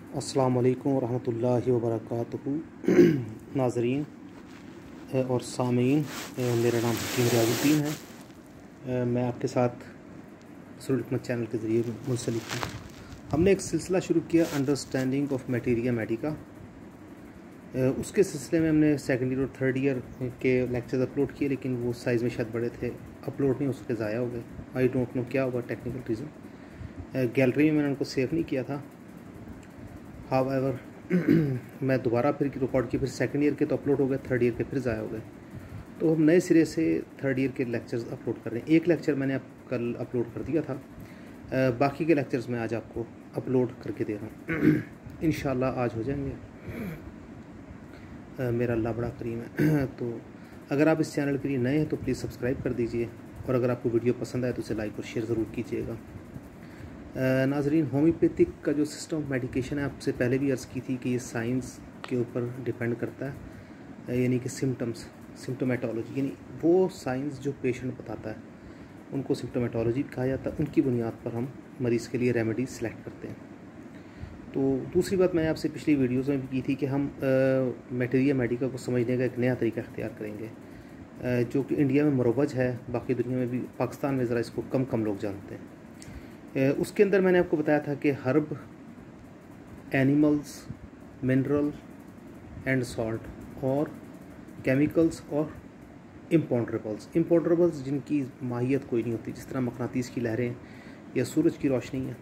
अस्सलाम वालेकुम रहमतुल्लाहि व बरकातुहू। नाज़रीन और सामीन, मेरा नाम हकीम रियाज़ुद्दीन है। मैं आपके साथ रसूल हिकमत चैनल के ज़रिए मुंसलिक हूँ। हमने एक सिलसिला शुरू किया अंडरस्टैंडिंग ऑफ मटीरिया मेडिका। उसके सिलसिले में हमने सेकेंड ईयर और थर्ड ईयर के लेक्चर्स अपलोड किए, लेकिन वो साइज़ में शायद बड़े थे, अपलोड नहीं हो सके, ज़ाया हो गए। आई डोंट नो क्या हुआ, टेक्निकल रीज़न। गैलरी में मैंने उनको सेव नहीं किया था। हाउएवर मैं दोबारा फिर रिकॉर्ड किया, फिर सेकंड ईयर के तो अपलोड हो गए, थर्ड ईयर के फिर ज़ाया हो गए। तो हम नए सिरे से थर्ड ईयर के लेक्चर्स अपलोड कर रहे हैं। एक लेक्चर मैंने कल अपलोड कर दिया था, बाकी के लेक्चर्स मैं आज आपको अपलोड करके दे रहा हूँ। इंशाल्लाह आज हो जाएंगे, मेरा अल्लाह बड़ा करीम है। तो अगर आप इस चैनल के लिए नए हैं तो प्लीज़ सब्सक्राइब कर दीजिए, और अगर आपको वीडियो पसंद आए तो उसे लाइक और शेयर ज़रूर कीजिएगा। नाजरीन, होम्योपैथिक का जो सिस्टम ऑफ मेडिकेशन है, आपसे पहले भी अर्ज़ की थी कि ये साइंस के ऊपर डिपेंड करता है, यानी कि सिम्टोमेटोलॉजी, यानी वो साइंस जो पेशेंट बताता है उनको सिम्टोमेटोलॉजी कहा जाता है। उनकी बुनियाद पर हम मरीज़ के लिए रेमेडी सेलेक्ट करते हैं। तो दूसरी बात मैंने आपसे पिछली वीडियोज़ में भी की थी कि हम मटीरिया मेडिका को समझने का एक नया तरीका अख्तियार करेंगे, जो कि इंडिया में मरोज है, बाकी दुनिया में भी, पाकिस्तान में ज़रा इसको कम लोग जानते हैं। उसके अंदर मैंने आपको बताया था कि herb, animals, mineral and salt, और केमिकल्स और इम्पोंडरेबल्स जिनकी माहियत कोई नहीं होती, जिस तरह मकनातीस की लहरें या सूरज की रोशनी है।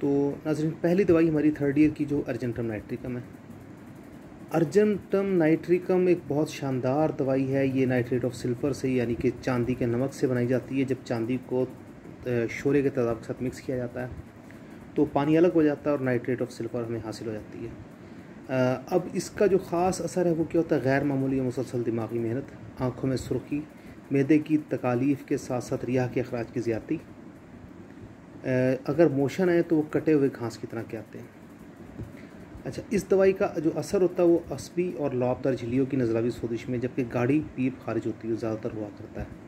तो नाज़रीन, पहली दवाई हमारी थर्ड ईयर की जो अर्जेंटम नाइट्रिकम है। अर्जेंटम नाइट्रिकम एक बहुत शानदार दवाई है। ये नाइट्रेट ऑफ सिल्फ़र से, यानी कि चांदी के नमक से बनाई जाती है। जब चांदी को शोरे के तदाब के साथ मिक्स किया जाता है तो पानी अलग हो जाता है और नाइट्रेट ऑफ सिल्फ़र हमें हासिल हो जाती है। अब इसका जो ख़ास असर है वो क्या होता है? गैर मामूली मुसलसल दिमागी मेहनत, आँखों में सुर्खी, मैदे की तकालीफ के साथ साथ रिया के अखराज की ज़्यादती, अगर मोशन है तो वो कटे हुए घास की तरह के आते हैं। अच्छा, इस दवाई का जो असर होता है वो असबी और लौबदार झिल्लियों की नज़लावी सोजिश में, जबकि गाढ़ी पीप खारिज होती है, ज़्यादातर हुआ करता है।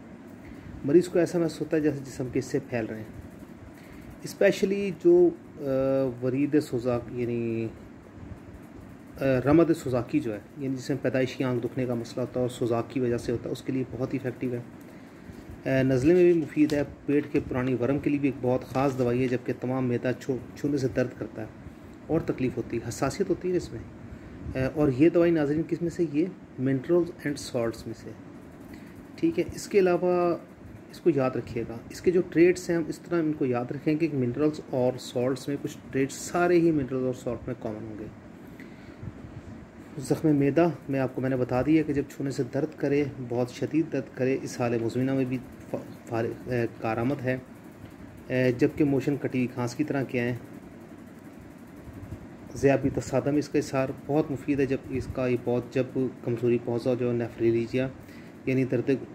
मरीज़ को ऐसा महसूस होता है जैसे जिस्म के हिस्से फैल रहे हैं। स्पेशली जो वरीद सुजाक, यानी रमद सुजाकी जो है, यानी जिसमें पैदाइशी आँख दुखने का मसला होता है और सुजाक की वजह से होता है, उसके लिए बहुत ही इफेक्टिव है। नज़ले में भी मुफीद है। पेट के पुरानी वर्म के लिए भी एक बहुत ख़ास दवाई है, जबकि तमाम मैदा छूने से दर्द करता है और तकलीफ़ होती है, हसासियत होती है इसमें। और ये दवाई नाज़रीन किस में से? ये मिनरल्स एंड सॉल्ट्स में से, ठीक है। इसके अलावा इसको याद रखिएगा, इसके जो ट्रेड्स हैं हम इस तरह इनको याद रखेंगे कि मिनरल्स और सॉल्ट्स में कुछ ट्रेड्स सारे ही मिनरल्स और सॉल्ट में कॉमन होंगे। ज़ख्म मैदा में आपको मैंने बता दिया कि जब छूने से दर्द करे, बहुत शदीद दर्द करे, इस हाल मुज़मिना में भी कारामद है। जबकि मोशन कटी घास की तरह के हैं। ज़ियाबी तसादम इसका इसार बहुत मुफीद है, जब इसका ये बहुत जब कमज़ोरी पहुँचा जो नेफ्रेलिजिया, यानी दर्द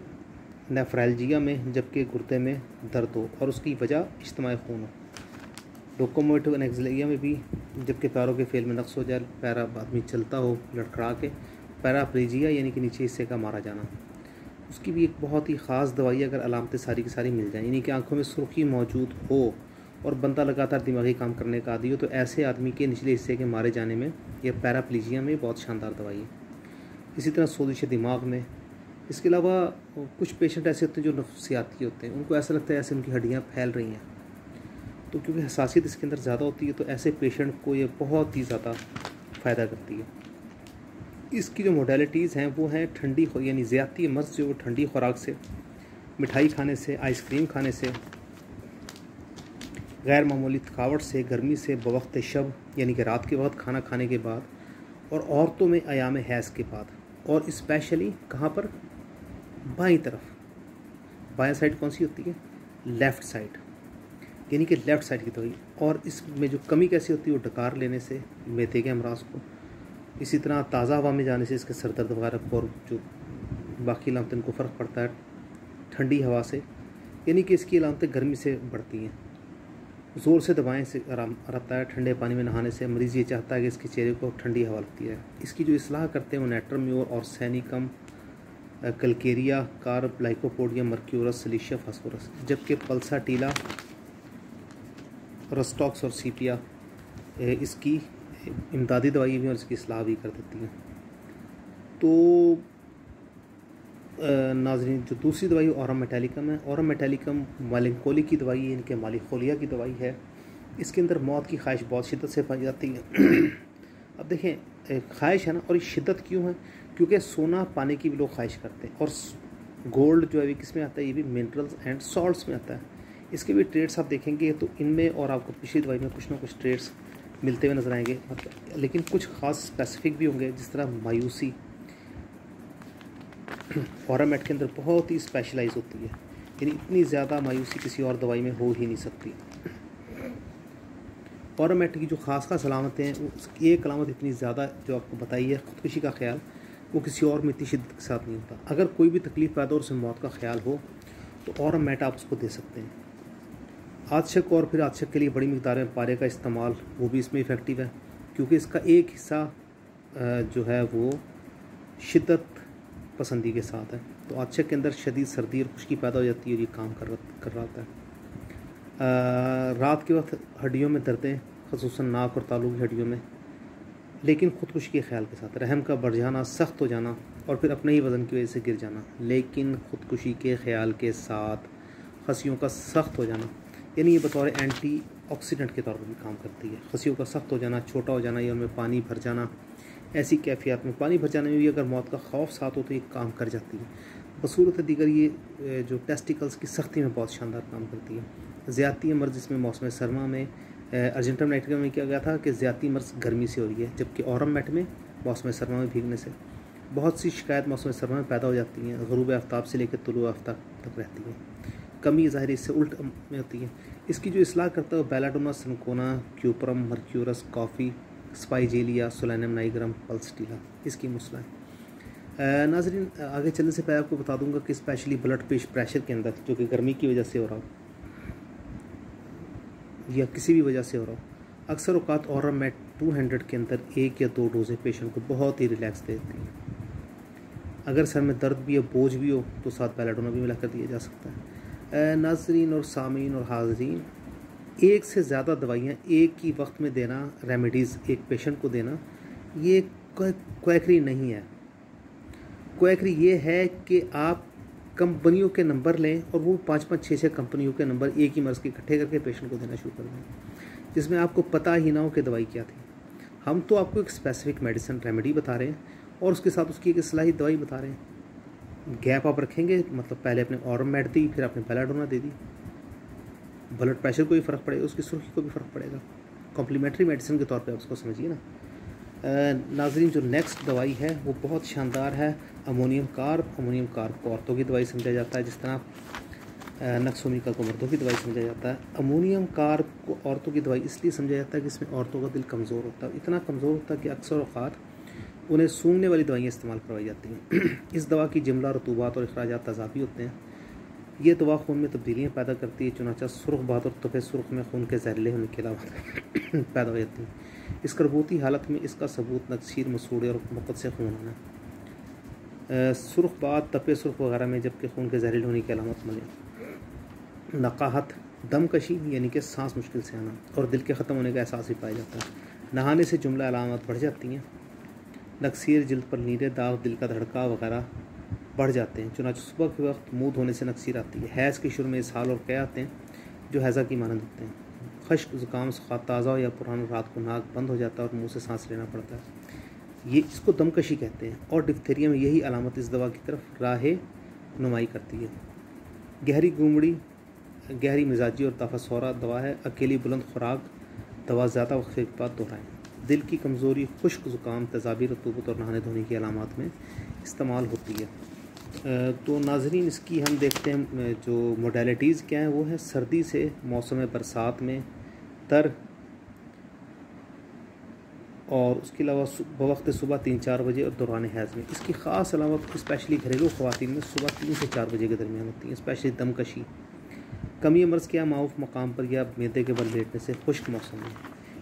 नेफ्रैल्जिया में, जबकि गुर्दे में दर्द हो और उसकी वजह इज्तिमाई खून हो। लोकोमोटिव एनेक्सिया में भी, जबकि पैरों के फेल में नक्स हो जाए, पैरा आदमी चलता हो लड़खड़ा के, पैराप्लेजिया यानी कि नीचे हिस्से का मारा जाना, उसकी भी एक बहुत ही ख़ास दवाई अगर अलामतें सारी की सारी मिल जाएँ, यानी कि आँखों में सुर्खी मौजूद हो और बंदा लगातार दिमागी काम करने का आदी हो, तो ऐसे आदमी के निचले हिस्से के मारे जाने में यह पैराप्लेजिया में बहुत शानदार दवाई है। इसी तरह सोजिश दिमाग में। इसके अलावा कुछ पेशेंट ऐसे होते हैं जो नफ्सियाती होते हैं, उनको ऐसा लगता है ऐसे उनकी हड्डियाँ फैल रही हैं, तो क्योंकि हसासियत इसके अंदर ज़्यादा होती है, तो ऐसे पेशेंट को ये बहुत ही ज़्यादा फ़ायदा करती है। इसकी जो मोडेलिटीज़ हैं वो हैं ठंडी, यानी ज़्यादती मर्ज़ जो ठंडी खुराक से, मिठाई खाने से, आइसक्रीम खाने से, गैर मामूली थकावट से, गर्मी से, बवक्त शब यानी कि रात के वक्त खाना खाने के बाद, और औरतों में अयाम हैज़ के बाद, और स्पेशली कहाँ पर? बाईं तरफ। बाएं साइड कौन सी होती है? लेफ़्ट साइड, यानी कि लेफ़्ट साइड की दवाई। और इसमें जो कमी कैसी होती है? वो डकार लेने से, मैदे के अमराज को, इसी तरह ताज़ा हवा में जाने से इसके सर दर्द वगैरह, और जो बाकी अलामतें इनको फ़र्क पड़ता है ठंडी हवा से, यानी कि इसकी अलामतें गर्मी से बढ़ती हैं। ज़ोर से दबाएं से आराम रहता है, ठंडे पानी में नहाने से मरीज़ ये चाहता है कि इसके चेहरे को ठंडी हवा लगती है। इसकी जो इस्लाह करते हैं वो नेट्रम्योर और सैनिकम, calcarea, carb, lycopodium, mercurius, silicea, phosphorus, जबकि पल्साटीला, रस्टॉक्स और सीपिया इसकी इमदादी दवाई भी और इसकी इस्लाह भी कर देती हैं। तो नाज़रीन, जो दूसरी दवाई ऑरम मेटालिकम है, ऑरम मेटालिकम मेलंकोली की दवाई है, इनके मालिकोलिया की दवाई है। इसके अंदर मौत की ख्वाहिश बहुत शिद्दत से पाई जाती है। अब देखें, ख्वाहिश है ना, और ये शिद्दत क्यों है? क्योंकि सोना पाने की भी लोग ख्वाहिश करते हैं, और गोल्ड जो है भी किस में आता है? ये भी मिनरल्स एंड सॉल्ट्स में आता है। इसके भी ट्रेड्स आप देखेंगे तो इनमें और आपको पिछली दवाई में कुछ ना कुछ ट्रेड्स मिलते हुए नजर आएंगे, मतलब लेकिन कुछ ख़ास स्पेसिफिक भी होंगे, जिस तरह मायूसी ऑरामेट के अंदर बहुत ही स्पेशलाइज होती है, यानी इतनी ज़्यादा मायूसी किसी और दवाई में हो ही नहीं सकती। ऑरामेट की जो खास अलामतें हैं, उसकी एक अलामत इतनी ज़्यादा जो आपको बताई है, ख़ुदकुशी का ख्याल, वो किसी और में इतनी शिद्दत के साथ नहीं होता। अगर कोई भी तकलीफ़ पैदा और उसमें मौत का ख्याल हो तो ऑरामेट आप उसको दे सकते हैं। आदशक और फिर आदशक के लिए बड़ी मिकदार में पारे का इस्तेमाल, वो भी इसमें इफ़ेक्टिव है, क्योंकि इसका एक हिस्सा जो है वो शिद्दत पसंदी के साथ है। तो आदशक के अंदर शदीद सर्दी और खुश्की पैदा हो जाती है और ये काम कर रहा होता है। रात के वक्त हड्डियों में दर्दें, ख़ुसूसन नाक और तालू की हड्डियों में, लेकिन ख़ुदकुशी के ख्याल के साथ, रहम का बढ़ जाना, सख्त हो जाना और फिर अपने ही वज़न की वजह से गिर जाना, लेकिन ख़ुदकुशी के ख्याल के साथ खसियों का सख्त हो जाना, यानी ये बतौर एंटी ऑक्सीडेंट के तौर पर भी काम करती है। खसियों का सख्त हो जाना, छोटा हो जाना या उनमें पानी भर जाना, ऐसी कैफियत में पानी भर जाने में भी अगर मौत का खौफ साथ हो तो ये काम कर जाती है। बसूरत दीगर ये जो टेस्टिकल्स की सख्ती में बहुत शानदार काम करती है। ज़्यादती मर्ज़ जिसमें मौसम सरमा में अर्जेंटम नाइट्रिका में किया गया था कि ज़्यादती मर्ज़ गर्मी से हो रही है, जबकि ऑरमेट में मौसम सरमा में भीगने से बहुत सी शिकायत मौसम सरमा में पैदा हो जाती हैं। ग़ुरूब आफ्ताब से लेकर तुलू आफ्ताब तक रहती है। कमी ज़ाहिर इससे उल्ट में होती है। इसकी जो इस्लाह करता है वो belladonna, cinchona, cuprum, mercurius, coffee, spigelia, solanum nigrum, pulsatilla इसकी मसला है। नाज़रीन, आगे चलने से पहले आपको बता दूंगा कि स्पेशली ब्लड प्रेशर के अंदर, जो कि गर्मी की वजह से हो रहा हो या किसी भी वजह से हो रहा हो, अक्सर औक़ात ऑरामेट 200 के अंदर 1 या 2 डोजें पेशेंट को बहुत ही रिलैक्स दे देती हैं। अगर सर में दर्द भी हो, बोझ भी हो, तो साथ बेलाडोना भी मिलाकर दिया जा सकता है। नाज़रीन और सामीन और हाज़रीन, एक से ज़्यादा दवाइयाँ एक ही वक्त में देना, रेमेडीज़ एक पेशेंट को देना, ये क्वैकरी नहीं है। क्वैकरी ये है कि आप कंपनियों के नंबर लें और वो 5-5, 6-6 कंपनियों के नंबर एक ही मर्ज़ के इकट्ठे करके पेशेंट को देना शुरू कर दें, जिसमें आपको पता ही ना हो कि दवाई क्या थी। हम तो आपको एक स्पेसिफिक मेडिसिन रेमेडी बता रहे हैं और उसके साथ उसकी एक इस्लाही दवाई बता रहे हैं। गैप आप रखेंगे, मतलब पहले आपने ऑरमेट दी, फिर आपने बेलाडोना दे दी, ब्लड प्रेशर को भी फ़र्क पड़ेगा, उसकी सुर्खी को भी फ़र्क पड़ेगा। कॉम्प्लीमेंट्री मेडिसिन के तौर पे आप उसको समझिए ना। नाज़रीन, जो नेक्स्ट दवाई है वो बहुत शानदार है, अमोनियम कार्ब को औरतों की दवाई समझा जाता है, जिस तरह नक्सोमिका को मर्दों की दवाई समझा जाता है। अमोनियम कार्ब को औरतों की दवाई इसलिए समझा जाता है कि इसमें औरतों का दिल कमज़ोर होता है, इतना कमज़ोर होता है कि अक्सर औक़ात उन्हें सूंघने वाली दवाइयाँ इस्तेमाल करवाई जाती हैं। इस दवा की जुमला रतूबात और अखराजात तज़ाबी होते हैं। ये दवा खून में तब्दीलियाँ पैदा करती है, चुनाचा सुर्ख बात और तफ़े सुर्ख में खून के जहरीले होने के अलावा पैदा हो जाती है। इस करबूती हालत में इसका सबूत नक्सीर, मसूड़े और मुक़द से खून आना, सुर्ख बात, तपे सुर्ख वगैरह में जबकि खून के जहरीले होने की अलामत मिले। नकाहत, दमकशी यानी कि सांस मुश्किल से आना और दिल के ख़त्म होने का एहसास भी पाया जाता है। नहाने से जुमला अलामत बढ़ जाती हैं। नक्सीर, जिल्द पर नीरे दाग, दिल का धड़का वगैरह बढ़ जाते हैं। चुनांचे सुबह के वक्त मुँह धोने से नक्सीर आती है। हैज़ के शुरू में इसहाल और क़या आते हैं जो हैज़ा की मानंद होते हैं। खश्क, ज़ुकाम, ताज़ा या पुराना रात को नाक बंद हो जाता है और मुँह से सांस लेना पड़ता है, ये इसको दमकशी कहते हैं। और डिप्थीरिया में यही अलामत इस दवा की तरफ राह नुमाई करती है। गहरी गुमड़ी, गहरी मिजाजी और ताफसौरा दवा है। अकेली बुलंद खुराक दवा ज़्यादा वक्त के बाद दोहराएँ। दिल की कमज़ोरी, खुश्क, ज़ुकाम, तेज़ाबी, रतूबत और नहाने धोने की अलामात में इस्तेमाल होती है। तो नाज़रीन, इसकी हम देखते हैं जो मोडेलिटीज़ क्या हैं। वो है सर्दी से मौसम बरसात में तर, और उसके अलावा बवक्त सुबह 3-4 बजे और दौरान हैज़ में। इसकी ख़ास अलामत स्पेशली घरेलू ख़वातीन में सुबह 3 से 4 बजे के दरमियान होती हैं। स्पेशली दमकशी, कमी मर्ज़ क्या माऊफ मकाम पर या मैदे के बल लेटने से खुश्क मौसम में।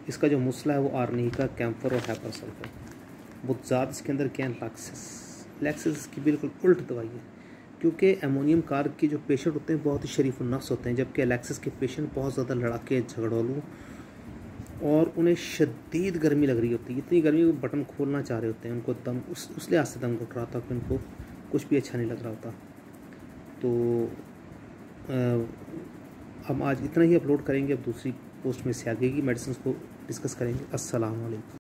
इसका जो मसला है वो आर्निका, कैम्फर और हैपर सल्फर। बुज़ात इसके अंदर क्या है? लैक्सेस की बिल्कुल उल्ट दवाई है, क्योंकि अमोनियम कार्ब के जो पेशेंट होते हैं बहुत ही शरीफ नफ्स होते हैं, जबकि एलेक्सिस के पेशेंट बहुत ज़्यादा लड़ाके, झगड़ोलू और उन्हें शदीद गर्मी लग रही होती है, इतनी गर्मी वो बटन खोलना चाह रहे होते हैं, उनको दम उस लिहाज से दम घुट रहा था कि उनको कुछ भी अच्छा नहीं लग रहा होता। तो हम आज इतना ही अपलोड करेंगे, अब दूसरी पोस्ट में से आगे की मेडिसिन को डिस्कस करेंगे। अस्सलाम वालेकुम।